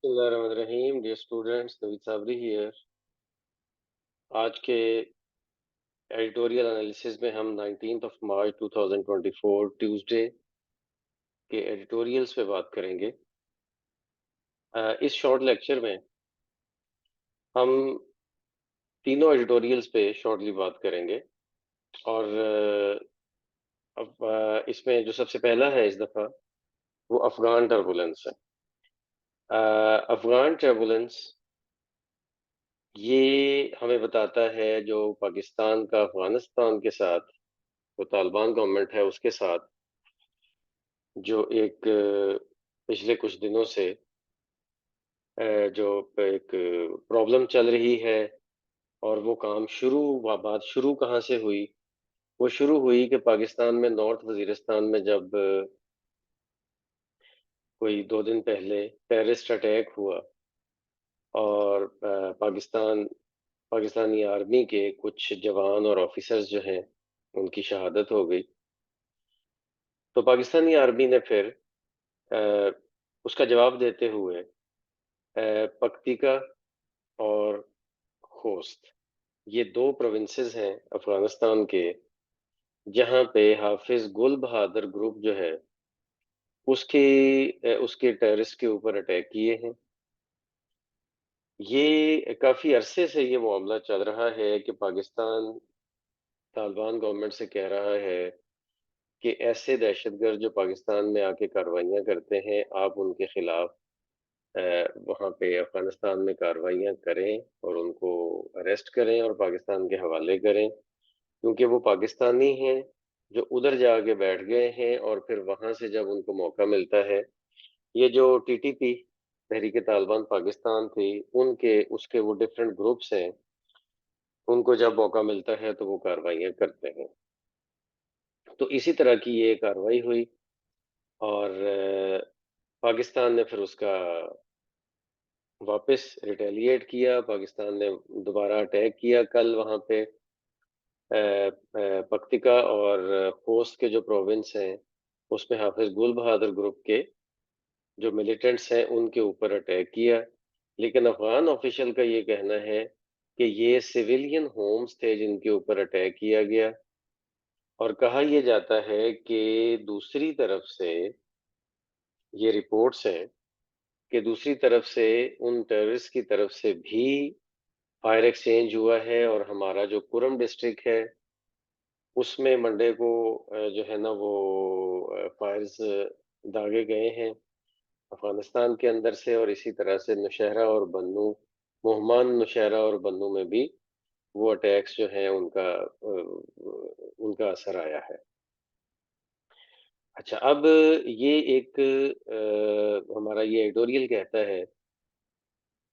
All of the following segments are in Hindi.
Bismillahirrahmanirrahim. Dear students, Naveed Sabri here. आज के एडिटोरियल एनालिसिस में हम 19th ऑफ मार्च 2024 ट्यूसडे के एडिटोरियल्स पे बात करेंगे। इस शॉर्ट लेक्चर में हम तीनों एडिटोरियल्स पे शॉर्टली बात करेंगे और इसमें जो सबसे पहला है इस दफ़ा वो अफगान टर्बुलेंस है। अफगान टर्बुलेंस ये हमें बताता है जो पाकिस्तान का अफगानिस्तान के साथ वो तालिबान गवर्नमेंट है उसके साथ जो एक पिछले कुछ दिनों से जो एक प्रॉब्लम चल रही है और वो काम बात शुरू कहाँ से हुई। वो शुरू हुई कि पाकिस्तान में नॉर्थ वजीरिस्तान में जब कोई 2 दिन पहले टेररिस्ट अटैक हुआ और पाकिस्तानी आर्मी के कुछ जवान और ऑफिसर्स जो हैं उनकी शहादत हो गई। तो पाकिस्तानी आर्मी ने फिर अ, उसका जवाब देते हुए पक्तिका और खोस्त ये दो प्रोविंसेस हैं अफगानिस्तान के जहां पे हाफिज गुल बहादुर ग्रुप जो है उसके टेररिस्ट के ऊपर अटैक किए हैं। ये काफी अरसे से ये मामला चल रहा है कि पाकिस्तान तालिबान गवर्नमेंट से कह रहा है कि ऐसे दहशतगर्द जो पाकिस्तान में आके कार्रवाइयां करते हैं आप उनके खिलाफ वहां पे अफगानिस्तान में कार्रवाइयां करें और उनको अरेस्ट करें और पाकिस्तान के हवाले करें, क्योंकि वो पाकिस्तानी हैं जो उधर जाके बैठ गए हैं और फिर वहां से जब उनको मौका मिलता है, ये जो टीटीपी तहरीक तालिबान पाकिस्तान थी उनके उसके वो डिफरेंट ग्रुप्स हैं, उनको जब मौका मिलता है तो वो कार्रवाइयां करते हैं। तो इसी तरह की ये कार्रवाई हुई और पाकिस्तान ने फिर उसका वापस रिटेलिएट किया। पाकिस्तान ने दोबारा अटैक किया कल वहां पे पक्तिका और खोस्त के जो प्रोविंस हैं उसमें हाफिज गुल बहादुर ग्रुप के जो मिलिटेंट्स हैं उनके ऊपर अटैक किया। लेकिन अफगान ऑफिशियल का ये कहना है कि ये सिविलियन होम्स थे जिनके ऊपर अटैक किया गया और कहा यह जाता है कि दूसरी तरफ से ये रिपोर्ट्स हैं कि दूसरी तरफ से उन टेररिस्ट की तरफ से भी फायर एक्सचेंज हुआ है और हमारा जो कुरम डिस्ट्रिक्ट है उसमें मंडे को जो है ना वो फायर्स दागे गए हैं अफगानिस्तान के अंदर से और इसी तरह से नौशहरा और बन्नू मोहमान नौशहरा और बन्नू में भी वो अटैक्स जो हैं उनका असर आया है। अच्छा, अब ये एक हमारा ये एडिटोरियल कहता है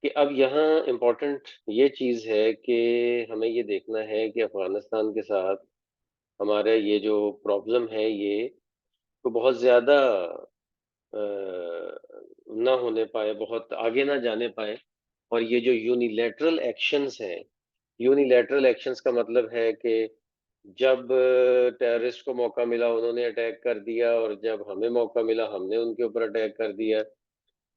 कि अब यहाँ इम्पोर्टेंट ये चीज़ है कि हमें ये देखना है कि अफगानिस्तान के साथ हमारा ये जो प्रॉब्लम है ये तो बहुत ज़्यादा ना होने पाए, बहुत आगे ना जाने पाए और ये जो यूनिलैटरल एक्शंस हैं, यूनिलैटरल एक्शंस का मतलब है कि जब टेररिस्ट को मौका मिला उन्होंने अटैक कर दिया और जब हमें मौका मिला हमने उनके ऊपर अटैक कर दिया।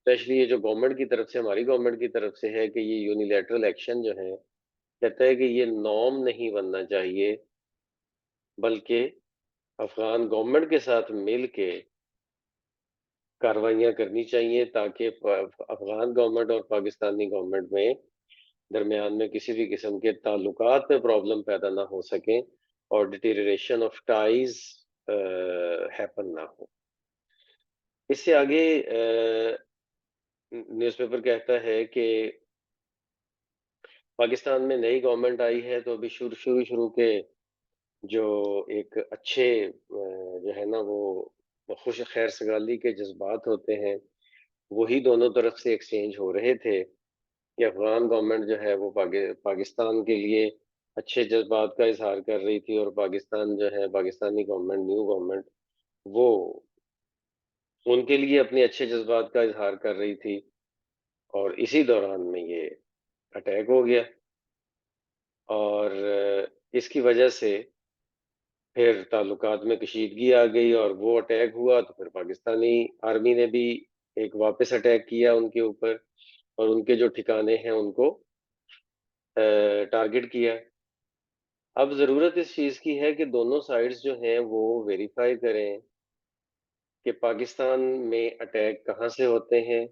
स्पेशली ये जो गवर्नमेंट की तरफ से हमारी गवर्नमेंट की तरफ से है कि ये यूनिलैटरल एक्शन जो है कहता है कि ये नॉर्म नहीं बनना चाहिए, बल्कि अफगान गवर्नमेंट के साथ मिल के कार्रवाइयाँ करनी चाहिए ताकि अफगान गवर्नमेंट और पाकिस्तानी गवर्नमेंट में दरमियान में किसी भी किस्म के ताल्लुकात में प्रॉब्लम पैदा ना हो सके और डिटेरियोरेशन ऑफ टाइज हैपन ना हो। इससे आगे न्यूज़पेपर कहता है कि पाकिस्तान में नई गवर्नमेंट आई है तो अभी शुरू शुरू शुरू के जो एक अच्छे जो है ना वो खुश खैर सगाली के जज्बात होते हैं वही दोनों तरफ से एक्सचेंज हो रहे थे कि अफगान गवर्नमेंट जो है वो पाकिस्तान के लिए अच्छे जज्बात का इजहार कर रही थी और पाकिस्तान जो है पाकिस्तानी गवर्नमेंट न्यू गवर्नमेंट वो उनके लिए अपने अच्छे जज्बात का इजहार कर रही थी और इसी दौरान में ये अटैक हो गया और इसकी वजह से फिर ताल्लुकात में कशीदगी आ गई और वो अटैक हुआ तो फिर पाकिस्तानी आर्मी ने भी एक वापस अटैक किया उनके ऊपर और उनके जो ठिकाने हैं उनको टारगेट किया। अब ज़रूरत इस चीज़ की है कि दोनों साइड्स जो हैं वो वेरीफाई करें कि पाकिस्तान में अटैक कहाँ से होते हैं,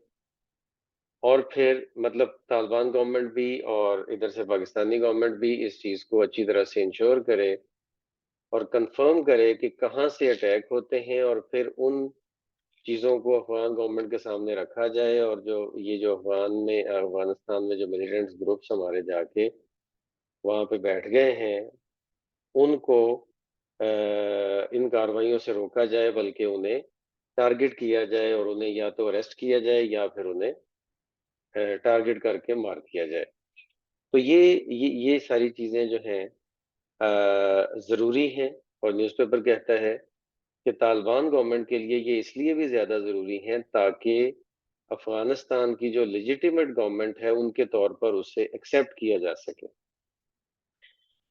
और फिर मतलब तालिबान गवर्नमेंट भी और इधर से पाकिस्तानी गवर्नमेंट भी इस चीज़ को अच्छी तरह से इंश्योर करे और कंफर्म करे कि कहाँ से अटैक होते हैं, और फिर उन चीज़ों को अफगान गवर्नमेंट के सामने रखा जाए, और जो ये जो अफगानिस्तान में जो मिलिटेंट्स ग्रुप्स हमारे जाके वहाँ पे बैठ गए हैं उनको इन कार्रवाइयों से रोका जाए, बल्कि उन्हें टारगेट किया जाए और उन्हें या तो अरेस्ट किया जाए या फिर उन्हें टारगेट करके मार दिया जाए। तो ये सारी चीज़ें जो हैं ज़रूरी हैं, और न्यूज़पेपर कहता है कि तालिबान गवर्नमेंट के लिए ये इसलिए भी ज़्यादा ज़रूरी हैं ताकि अफ़गानिस्तान की जो लेजिटिमेट गवर्नमेंट है उनके तौर पर उसे एक्सेप्ट किया जा सके।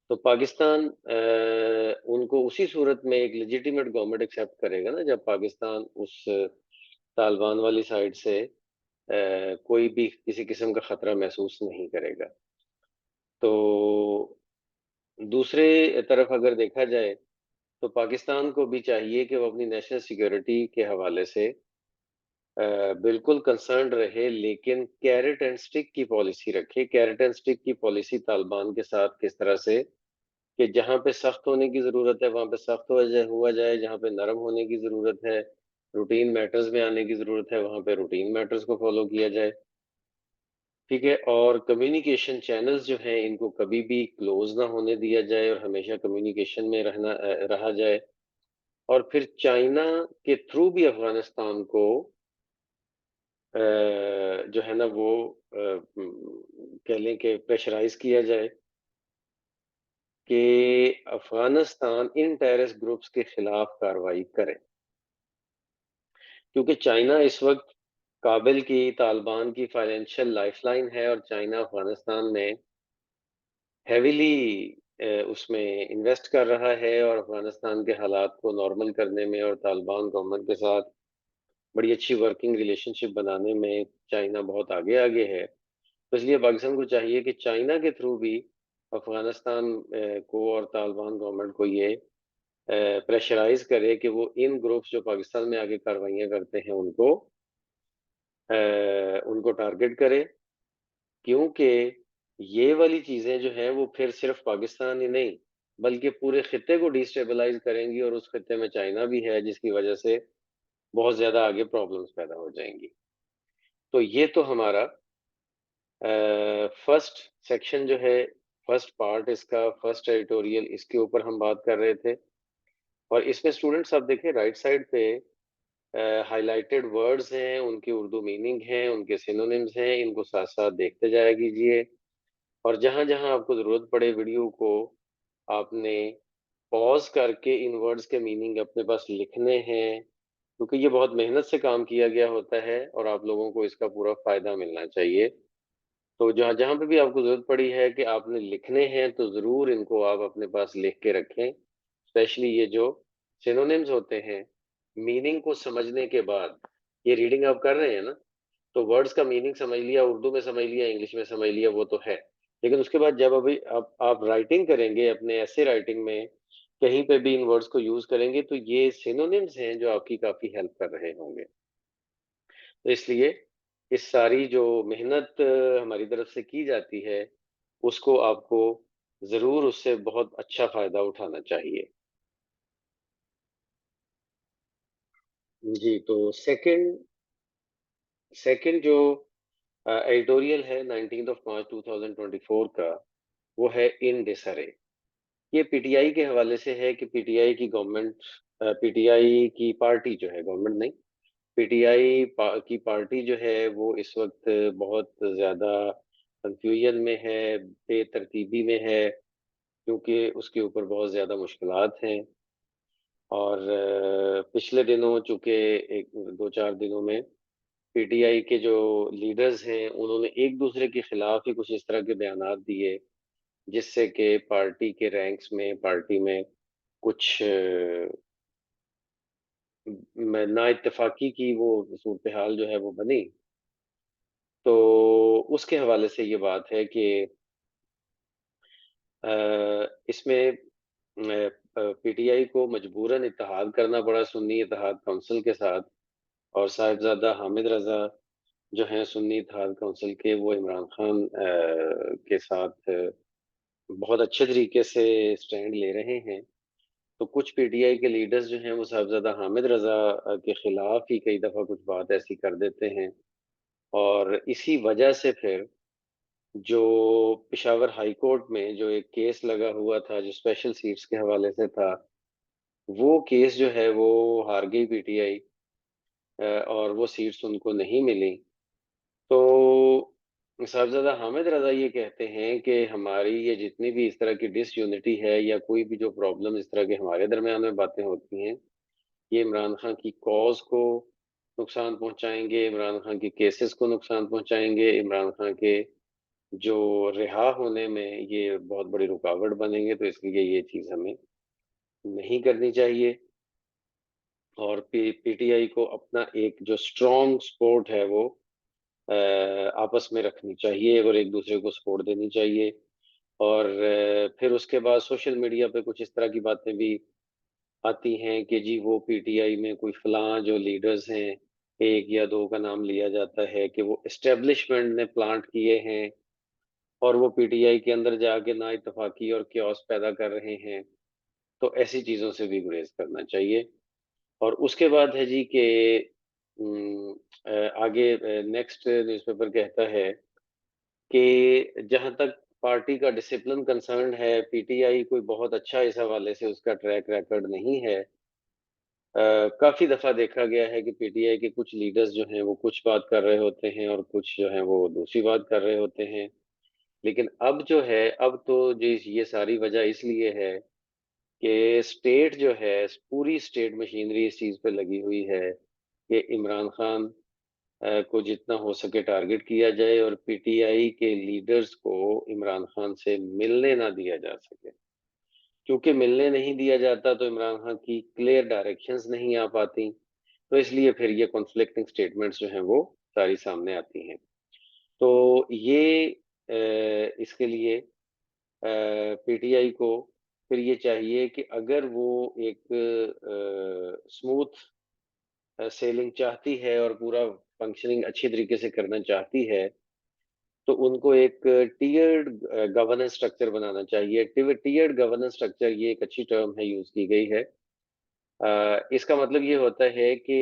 तो पाकिस्तान उनको उसी सूरत में एक लेजिटिमेट गवर्नमेंट एक्सेप्ट करेगा ना जब पाकिस्तान उस तालिबान वाली साइड से कोई भी किसी किस्म का खतरा महसूस नहीं करेगा। तो दूसरे तरफ अगर देखा जाए तो पाकिस्तान को भी चाहिए कि वो अपनी नेशनल सिक्योरिटी के हवाले से बिल्कुल कंसर्न्ड रहे, लेकिन कैरेट एंड स्टिक की पॉलिसी रखे। कैरेट एंड स्टिक की पॉलिसी तालिबान के साथ किस तरह से कि जहाँ पे सख्त होने की ज़रूरत है वहाँ पे सख्त हुआ जाए, जहाँ पे नरम होने की ज़रूरत है, रूटीन मैटर्स में आने की ज़रूरत है, वहाँ पे रूटीन मैटर्स को फॉलो किया जाए। ठीक है, और कम्युनिकेशन चैनल्स जो हैं इनको कभी भी क्लोज ना होने दिया जाए और हमेशा कम्युनिकेशन में रहा जाए। और फिर चाइना के थ्रू भी अफगानिस्तान को जो है ना वो कह लें कि प्रेशराइज किया जाए कि अफगानिस्तान इन टेररिस्ट ग्रुप्स के खिलाफ कार्रवाई करे, क्योंकि चाइना इस वक्त काबिल की तालिबान की फाइनेंशियल लाइफलाइन है, और चाइना अफगानिस्तान में हेविली उसमें इन्वेस्ट कर रहा है और अफगानिस्तान के हालात को नॉर्मल करने में और तालिबान गवर्नमेंट के साथ बड़ी अच्छी वर्किंग रिलेशनशिप बनाने में चाइना बहुत आगे आगे है। तो इसलिए पाकिस्तान को चाहिए कि चाइना के थ्रू भी अफगानिस्तान को और तालिबान गवर्नमेंट को ये प्रेशराइज करे कि वो इन ग्रुप्स जो पाकिस्तान में आगे कार्रवाइयाँ करते हैं उनको टारगेट करे, क्योंकि ये वाली चीजें जो हैं वो फिर सिर्फ पाकिस्तान ही नहीं बल्कि पूरे खित्ते को डिस्टेबलाइज करेंगी, और उस खित्ते में चाइना भी है जिसकी वजह से बहुत ज्यादा आगे प्रॉब्लम्स पैदा हो जाएंगी। तो ये तो हमारा फर्स्ट सेक्शन जो है, फर्स्ट पार्ट इसका, फर्स्ट एडिटोरियल, इसके ऊपर हम बात कर रहे थे। और इसमें स्टूडेंट्स आप देखें राइट साइड पे हाइलाइटेड वर्ड्स हैं, उनकी उर्दू मीनिंग है, उनके सिनोनिम्स हैं, इनको साथ साथ देखते जाया कीजिए। और जहां जहां आपको जरूरत पड़े वीडियो को आपने पॉज करके इन वर्ड्स के मीनिंग अपने पास लिखने हैं, क्योंकि ये बहुत मेहनत से काम किया गया होता है और आप लोगों को इसका पूरा फायदा मिलना चाहिए। तो जहां जहां पे भी आपको जरूरत पड़ी है कि आपने लिखने हैं तो जरूर इनको आप अपने पास लिख के रखें। स्पेशली ये जो सिनोनिम्स होते हैं, मीनिंग को समझने के बाद, ये रीडिंग आप कर रहे हैं ना, तो वर्ड्स का मीनिंग समझ लिया, उर्दू में समझ लिया, इंग्लिश में समझ लिया, वो तो है। लेकिन उसके बाद जब अभी आप राइटिंग करेंगे, अपने ऐसे राइटिंग में कहीं पे भी इन वर्ड्स को यूज करेंगे, तो ये सिनोनिम्स हैं जो आपकी काफी हेल्प कर रहे होंगे। तो इसलिए इस सारी जो मेहनत हमारी तरफ से की जाती है उसको आपको जरूर उससे बहुत अच्छा फायदा उठाना चाहिए। जी, तो सेकंड सेकंड जो एडिटोरियल है 19 मार्च 2024 का, वो है इन डिसरे। ये पीटीआई के हवाले से है कि पीटीआई की गवर्नमेंट, पीटीआई की पार्टी जो है, गवर्नमेंट नहीं, की पार्टी जो है वो इस वक्त बहुत ज्यादा कंफ्यूजन में है, बेतरतीबी में है, क्योंकि उसके ऊपर बहुत ज्यादा मुश्किलात हैं। और पिछले दिनों चूंकि एक दो चार दिनों में पीटीआई के जो लीडर्स हैं उन्होंने एक दूसरे के खिलाफ ही कुछ इस तरह के बयानात दिए, जिससे कि पार्टी के रैंक्स में, पार्टी में कुछ ना इत्तेफाकी की वो सूरत हाल जो है वो बनी, तो उसके हवाले से ये बात है कि इसमें पीटीआई को मजबूरन इत्तेहाद करना पड़ा सुन्नी इत्तेहाद काउंसिल के साथ, और साहिबजादा हामिद रज़ा जो हैं सुन्नी इत्तेहाद काउंसिल के, वो इमरान खान के साथ बहुत अच्छे तरीके से स्टैंड ले रहे हैं। तो कुछ पीटीआई के लीडर्स जो हैं वो साहिबजादा हामिद रज़ा के खिलाफ ही कई दफ़ा कुछ बात ऐसी कर देते हैं, और इसी वजह से फिर जो पेशावर हाई कोर्ट में जो एक केस लगा हुआ था जो स्पेशल सीट्स के हवाले से था, वो केस जो है वो हार गई पीटीआई, और वो सीट्स उनको नहीं मिली। तो साहबज़ादा हामिद रज़ा ये कहते हैं कि हमारी ये जितनी भी इस तरह की डिसयूनिटी है या कोई भी जो प्रॉब्लम इस तरह के हमारे दरमियान में बातें होती हैं, ये इमरान खान की कॉज़ को नुकसान पहुँचाएँगे, इमरान खान के केसेस को नुकसान पहुँचाएँगे, इमरान खान के जो रिहा होने में ये बहुत बड़ी रुकावट बनेंगे, तो इसलिए ये चीज़ हमें नहीं करनी चाहिए। और पीटीआई को अपना एक जो स्ट्रॉन्ग सपोर्ट है वो अ, आपस में रखनी चाहिए और एक दूसरे को सपोर्ट देनी चाहिए। और फिर उसके बाद सोशल मीडिया पे कुछ इस तरह की बातें भी आती हैं कि जी वो पीटीआई में कोई फलां जो लीडर्स हैं, एक या दो का नाम लिया जाता है कि वो एस्टेब्लिशमेंट ने प्लांट किए हैं और वो पीटीआई के अंदर जाके ना इत्तेफाकी और क्योस पैदा कर रहे हैं। तो ऐसी चीज़ों से भी गुरेज करना चाहिए। और उसके बाद है जी कि उम, आगे नेक्स्ट न्यूज़पेपर कहता है कि जहाँ तक पार्टी का डिसिप्लिन कंसर्न्ड है, पीटीआई कोई बहुत अच्छा इस हवाले से उसका ट्रैक रिकॉर्ड नहीं है। काफ़ी दफ़ा देखा गया है कि पीटीआई के कुछ लीडर्स जो हैं, वो कुछ बात कर रहे होते हैं और कुछ जो हैं, वो दूसरी बात कर रहे होते हैं। लेकिन अब जो है, अब तो जी ये सारी वजह इसलिए है कि स्टेट जो है, पूरी स्टेट मशीनरी इस चीज़ पे लगी हुई है कि इमरान खान को जितना हो सके टारगेट किया जाए और पीटीआई के लीडर्स को इमरान खान से मिलने ना दिया जा सके। क्योंकि मिलने नहीं दिया जाता तो इमरान खान की क्लियर डायरेक्शंस नहीं आ पाती, तो इसलिए फिर ये कॉन्फ्लिक्टिंग स्टेटमेंट्स जो हैं वो सारी सामने आती हैं। तो ये इसके लिए पीटीआई को फिर ये चाहिए कि अगर वो एक स्मूथ सेलिंग चाहती है और पूरा फंक्शनिंग अच्छी तरीके से करना चाहती है, तो उनको एक टियर्ड गवर्नेंस स्ट्रक्चर बनाना चाहिए। टियर्ड गवर्नेंस स्ट्रक्चर ये एक अच्छी टर्म है, यूज़ की गई है। इसका मतलब ये होता है कि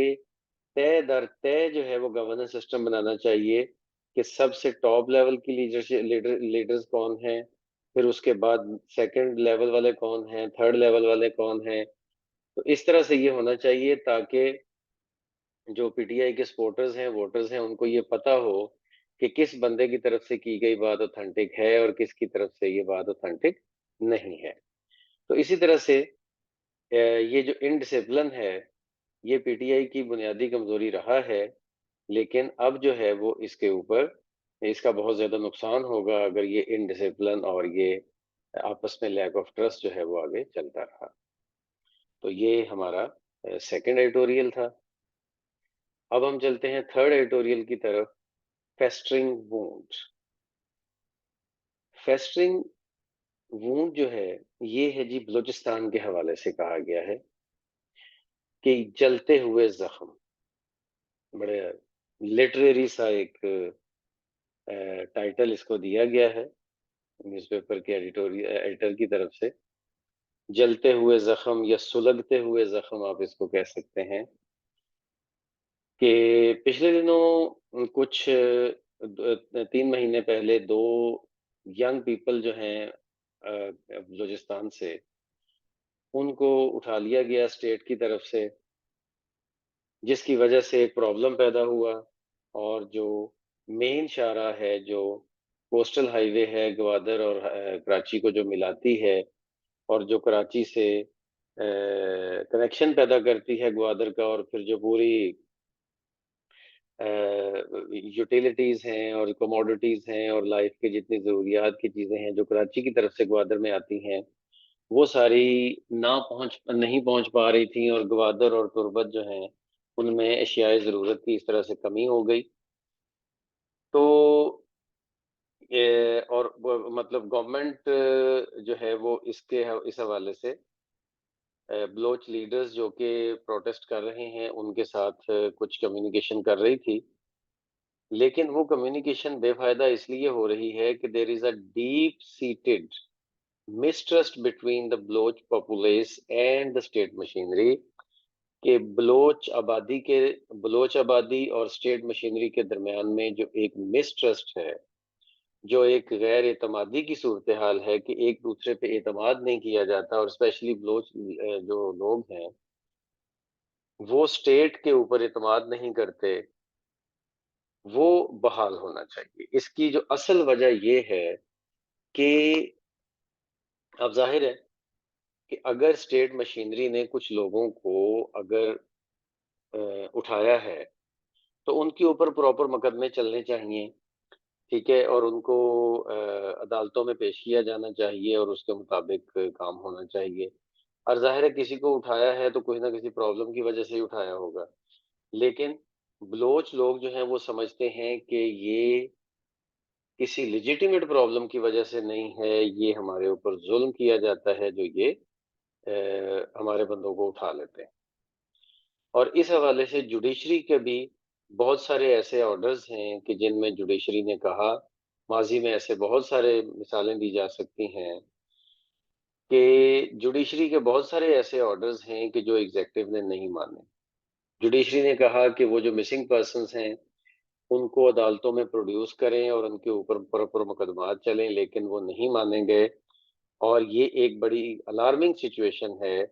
तय दर तय जो है वो गवर्नेंस सिस्टम बनाना चाहिए कि सबसे टॉप लेवल की लीडर्स कौन हैं, फिर उसके बाद सेकंड लेवल वाले कौन हैं, थर्ड लेवल वाले कौन हैं। तो इस तरह से ये होना चाहिए ताकि जो पीटीआई के सपोर्टर्स हैं, वोटर्स हैं, उनको ये पता हो कि किस बंदे की तरफ से की गई बात ऑथेंटिक है और किसकी तरफ से ये बात ऑथेंटिक नहीं है। तो इसी तरह से ये जो इनडिसिप्लिन है, ये पीटीआई की बुनियादी कमजोरी रहा है, लेकिन अब जो है वो इसके ऊपर इसका बहुत ज्यादा नुकसान होगा अगर ये इनडिसिप्लिन और ये आपस में लैक ऑफ ट्रस्ट जो है वो आगे चलता रहा। तो ये हमारा सेकंड एडिटोरियल था। अब हम चलते हैं थर्ड एडिटोरियल की तरफ, फेस्टरिंग वूंड। फेस्टरिंग वूंड जो है, ये है जी बलूचिस्तान के हवाले से कहा गया है कि जलते हुए जख्म। बड़े लिटरेरी सा एक टाइटल इसको दिया गया है न्यूज़पेपर के एडिटर की तरफ से। जलते हुए जख्म या सुलगते हुए जख्म आप इसको कह सकते हैं कि पिछले दिनों कुछ 3 महीने पहले दो यंग पीपल जो हैं बलूचिस्तान से, उनको उठा लिया गया स्टेट की तरफ से, जिसकी वजह से एक प्रॉब्लम पैदा हुआ। और जो मेन शाहराह है, जो कोस्टल हाईवे है ग्वादर और कराची को जो मिलाती है और जो कराची से कनेक्शन पैदा करती है ग्वादर का, और फिर जो पूरी यूटिलिटीज हैं और कमोडिटीज हैं और लाइफ की जितनी ज़रूरियात की चीज़ें हैं जो कराची की तरफ से ग्वादर में आती हैं, वो सारी ना पहुँच नहीं पहुँच पा रही थी और गवादर और तुर्बत जो हैं, उनमें एशियाए ज़रूरत की इस तरह से कमी हो गई। तो ये और व मतलब गवर्नमेंट जो है वो इस हवाले से बलोच लीडर्स जो कि प्रोटेस्ट कर रहे हैं, उनके साथ कुछ कम्युनिकेशन कर रही थी। लेकिन वो कम्युनिकेशन बेफ़ायदा इसलिए हो रही है कि there is a deep seated mistrust between the Baloch populace and the state machinery, कि बलोच आबादी और स्टेट मशीनरी के दरमियान में जो एक मिसट्रस्ट है, जो एक गैर एतमादी की सूरत हाल है कि एक दूसरे पे एतमाद नहीं किया जाता, और स्पेशली बलोच जो लोग हैं, वो स्टेट के ऊपर एतमाद नहीं करते, वो बहाल होना चाहिए। इसकी जो असल वजह ये है कि अब ज़ाहिर है कि अगर स्टेट मशीनरी ने कुछ लोगों को अगर उठाया है, तो उनके ऊपर प्रॉपर मुकदमे चलने चाहिए, ठीक है? और उनको अदालतों में पेश किया जाना चाहिए और उसके मुताबिक काम होना चाहिए। और ज़ाहिर है किसी को उठाया है तो कोई ना किसी प्रॉब्लम की वजह से ही उठाया होगा। लेकिन बलोच लोग जो हैं वो समझते हैं कि ये किसी लेजिटिमेट प्रॉब्लम की वजह से नहीं है, ये हमारे ऊपर ज़ुल्म किया जाता है जो ये हमारे बंदों को उठा लेते हैं। और इस हवाले से जुडिशरी के भी बहुत सारे ऐसे ऑर्डर्स हैं कि जिनमें जुडिशरी ने कहा, माज़ी में ऐसे बहुत सारे मिसालें दी जा सकती हैं कि जुडिशरी के बहुत सारे ऐसे ऑर्डर्स हैं कि जो एग्ज़ेक्टिव ने नहीं माने। जुडिशरी ने कहा कि वो जो मिसिंग पर्सन्स हैं, उनको अदालतों में प्रोड्यूस करें और उनके ऊपर प्रॉपर मुकदमात चलें, लेकिन वो नहीं माने गए। और ये एक बड़ी अलार्मिंग सिचुएशन है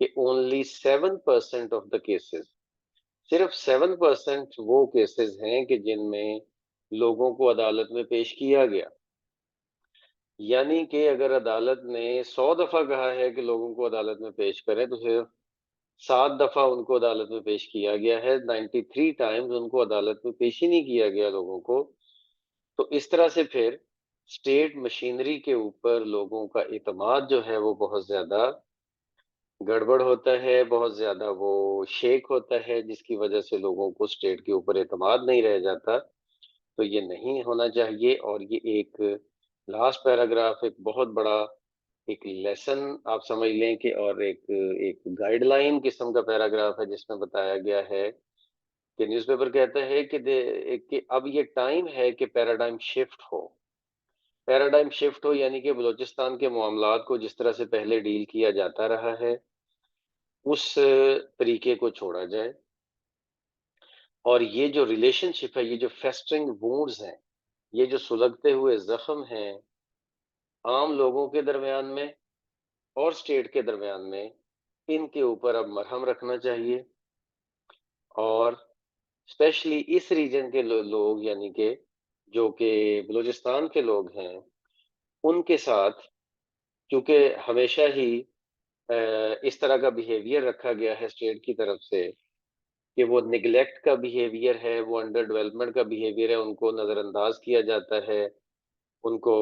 कि ओनली 7% ऑफ द केसेस, सिर्फ 7% वो केसेस हैं कि जिनमें लोगों को अदालत में पेश किया गया। यानी कि अगर अदालत ने 100 दफ़ा कहा है कि लोगों को अदालत में पेश करें, तो सिर्फ 7 दफ़ा उनको अदालत में पेश किया गया है, 93 टाइम्स उनको अदालत में पेश ही नहीं किया गया लोगों को। तो इस तरह से फिर स्टेट मशीनरी के ऊपर लोगों का एतमाद जो है वो बहुत ज़्यादा गड़बड़ होता है, बहुत ज़्यादा वो शेक होता है, जिसकी वजह से लोगों को स्टेट के ऊपर एतमाद नहीं रह जाता। तो ये नहीं होना चाहिए। और ये एक लास्ट पैराग्राफ एक बहुत बड़ा एक लेसन आप समझ लें कि, और एक एक गाइडलाइन किस्म का पैराग्राफ है जिसमें बताया गया है कि न्यूज़पेपर कहता है कि अब ये टाइम है कि पैराडाइम शिफ्ट हो। पैराडाइम शिफ्ट हो यानी कि बलूचिस्तान के मामलात को जिस तरह से पहले डील किया जाता रहा है, उस तरीके को छोड़ा जाए। और ये जो रिलेशनशिप है, ये जो फेस्टरिंग वुंड्स हैं, ये जो सुलगते हुए ज़ख्म हैं, आम लोगों के दरमियान में और स्टेट के दरमियान में, इनके ऊपर अब मरहम रखना चाहिए। और स्पेशली इस रीजन के लोग, यानी कि जो कि बलूचिस्तान के लोग हैं, उनके साथ क्योंकि हमेशा ही इस तरह का बिहेवियर रखा गया है स्टेट की तरफ से कि वो निग्लेक्ट का बिहेवियर है, वो अंडर डेवलपमेंट का बिहेवियर है, उनको नज़रअंदाज किया जाता है, उनको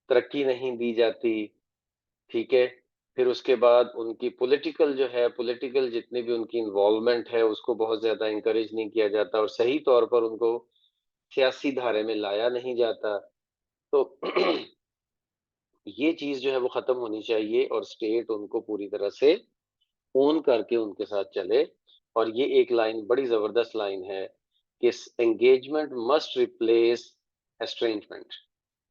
तरक्की नहीं दी जाती, ठीक है? फिर उसके बाद उनकी पॉलिटिकल जितनी भी उनकी इन्वॉल्वमेंट है, उसको बहुत ज़्यादा एनकरेज नहीं किया जाता और सही तौर पर उनको सियासी धारे में लाया नहीं जाता। तो ये चीज़ जो है वो ख़त्म होनी चाहिए और स्टेट उनको पूरी तरह से ओन करके उनके साथ चले। और ये एक लाइन बड़ी ज़बरदस्त लाइन है कि एंगेजमेंट मस्ट रिप्लेस एस्ट्रेंजमेंट।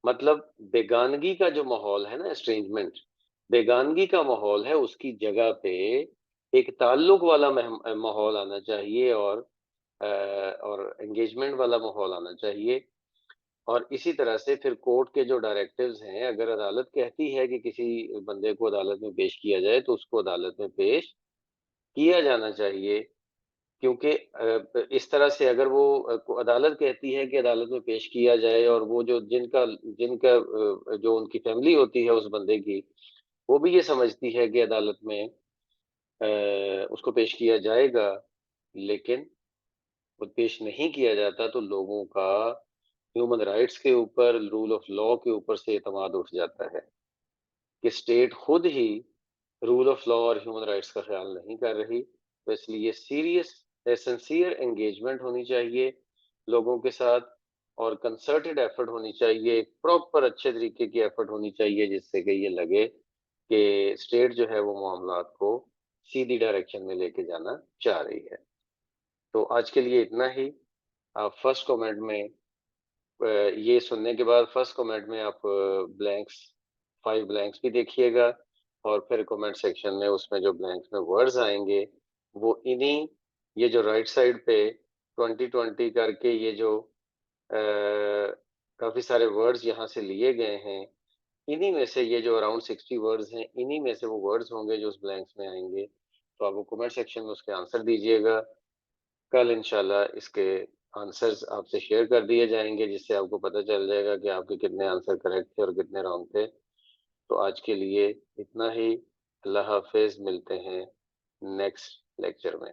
मतलब बेगानगी का जो माहौल है ना, एस्ट्रेंजमेंट, बेगानगी का माहौल है, उसकी जगह पे एक ताल्लुक वाला माहौल आना चाहिए और एंगेजमेंट वाला माहौल आना चाहिए। और इसी तरह से फिर कोर्ट के जो डायरेक्टिव्स हैं, अगर अदालत कहती है कि किसी बंदे को अदालत में पेश किया जाए, तो उसको अदालत में पेश किया जाना चाहिए। क्योंकि इस तरह से अगर वो अदालत कहती है कि अदालत में पेश किया जाए, और वो जो जिनका जिनका जो उनकी फैमिली होती है उस बंदे की, वो भी ये समझती है कि अदालत में उसको पेश किया जाएगा, लेकिन वो पेश नहीं किया जाता, तो लोगों का ह्यूमन राइट्स के ऊपर, रूल ऑफ लॉ के ऊपर से एतमाद उठ जाता है। कि स्टेट खुद ही रूल ऑफ लॉ और ह्यूमन राइट्स का ख्याल नहीं कर रही। तो इसलिए सीरियस सिंसियर एंगेजमेंट होनी चाहिए लोगों के साथ, और कंसर्टेड एफर्ट होनी चाहिए, एक प्रॉपर अच्छे तरीके की एफर्ट होनी चाहिए, जिससे कि ये लगे कि स्टेट जो है वो मामलात को सीधी डायरेक्शन में लेके जाना चाह रही है। तो आज के लिए इतना ही। आप फर्स्ट कमेंट में ये सुनने के बाद फर्स्ट कमेंट में आप ब्लैंक्स 5 ब्लैंक्स भी देखिएगा, और फिर कमेंट सेक्शन में उसमें जो ब्लैंक्स में वर्ड्स आएंगे वो इन्हीं, ये जो राइट साइड पे 2020 करके ये जो काफी सारे वर्ड्स यहाँ से लिए गए हैं, इन्हीं में से ये जो अराउंड 60 वर्ड्स हैं, इन्हीं में से वो वर्ड्स होंगे जो उस ब्लैंक्स में आएंगे। तो आप वो कमेंट सेक्शन में उसके आंसर दीजिएगा। कल इंशाल्लाह इसके आंसर्स आपसे शेयर कर दिए जाएंगे, जिससे आपको पता चल जाएगा कि आपके कितने आंसर करेक्ट थे और कितने रॉन्ग थे। तो आज के लिए इतना ही। अल्लाह हाफिज, मिलते हैं नेक्स्ट लेक्चर में।